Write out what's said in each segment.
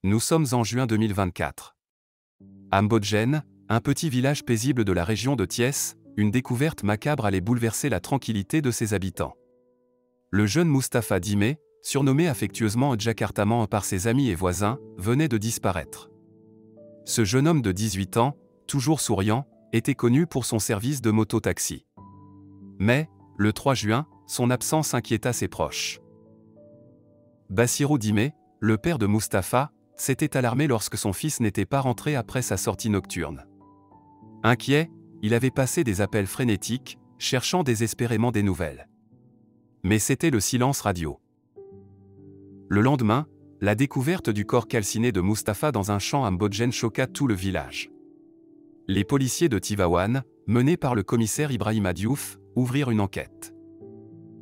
Nous sommes en juin 2024. À Mbodjen, un petit village paisible de la région de Thiès, une découverte macabre allait bouleverser la tranquillité de ses habitants. Le jeune Mustapha Dimé, surnommé affectueusement Jakartaman par ses amis et voisins, venait de disparaître. Ce jeune homme de 18 ans, toujours souriant, était connu pour son service de moto-taxi. Mais, le 3 juin, son absence inquiéta ses proches. Bassirou Dimé, le père de Mustapha, s'était alarmé lorsque son fils n'était pas rentré après sa sortie nocturne. Inquiet, il avait passé des appels frénétiques, cherchant désespérément des nouvelles. Mais c'était le silence radio. Le lendemain, la découverte du corps calciné de Mustapha dans un champ à Mbodjen choqua tout le village. Les policiers de Tivaouane, menés par le commissaire Ibrahima Diouf, ouvrirent une enquête.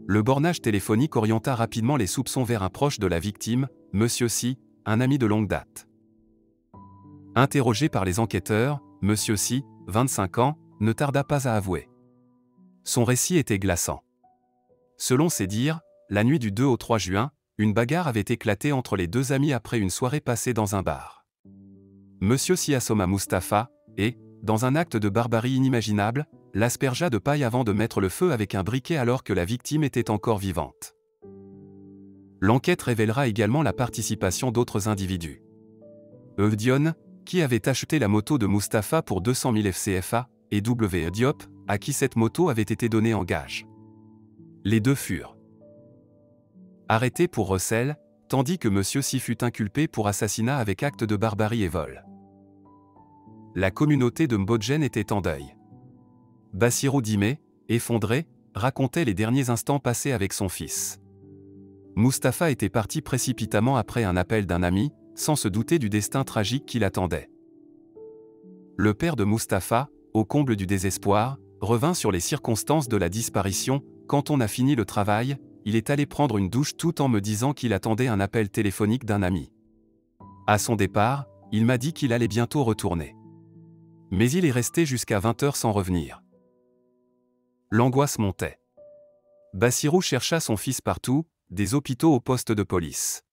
Le bornage téléphonique orienta rapidement les soupçons vers un proche de la victime, Monsieur Si, un ami de longue date. Interrogé par les enquêteurs, Monsieur Si, 25 ans, ne tarda pas à avouer. Son récit était glaçant. Selon ses dires, la nuit du 2 au 3 juin, une bagarre avait éclaté entre les deux amis après une soirée passée dans un bar. Monsieur Si assomma Mustapha, et, dans un acte de barbarie inimaginable, l'aspergea de paille avant de mettre le feu avec un briquet alors que la victime était encore vivante. L'enquête révélera également la participation d'autres individus. Dion, qui avait acheté la moto de Mustapha pour 200 000 FCFA, et W. Diop, à qui cette moto avait été donnée en gage. Les deux furent arrêtés pour recel, tandis que Monsieur Si fut inculpé pour assassinat avec acte de barbarie et vol. La communauté de Mbodjen était en deuil. Bassirou Dimé, effondré, racontait les derniers instants passés avec son fils. Mustapha était parti précipitamment après un appel d'un ami, sans se douter du destin tragique qui l'attendait. Le père de Mustapha, au comble du désespoir, revint sur les circonstances de la disparition. Quand on a fini le travail, il est allé prendre une douche tout en me disant qu'il attendait un appel téléphonique d'un ami. À son départ, il m'a dit qu'il allait bientôt retourner. Mais il est resté jusqu'à 20 h sans revenir. L'angoisse montait. Bassirou chercha son fils partout, des hôpitaux aux postes de police.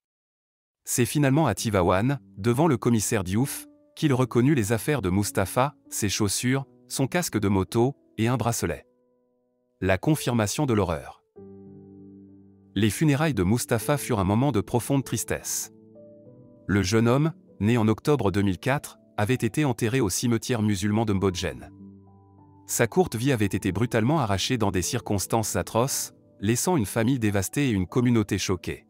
C'est finalement à Tivaouane, devant le commissaire Diouf, qu'il reconnut les affaires de Mustapha, ses chaussures, son casque de moto, et un bracelet. La confirmation de l'horreur. Les funérailles de Mustapha furent un moment de profonde tristesse. Le jeune homme, né en octobre 2004, avait été enterré au cimetière musulman de Mbodjen. Sa courte vie avait été brutalement arrachée dans des circonstances atroces, laissant une famille dévastée et une communauté choquée.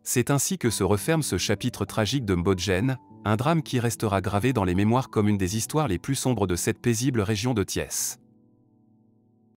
C'est ainsi que se referme ce chapitre tragique de Mbodjen, un drame qui restera gravé dans les mémoires comme une des histoires les plus sombres de cette paisible région de Thiès.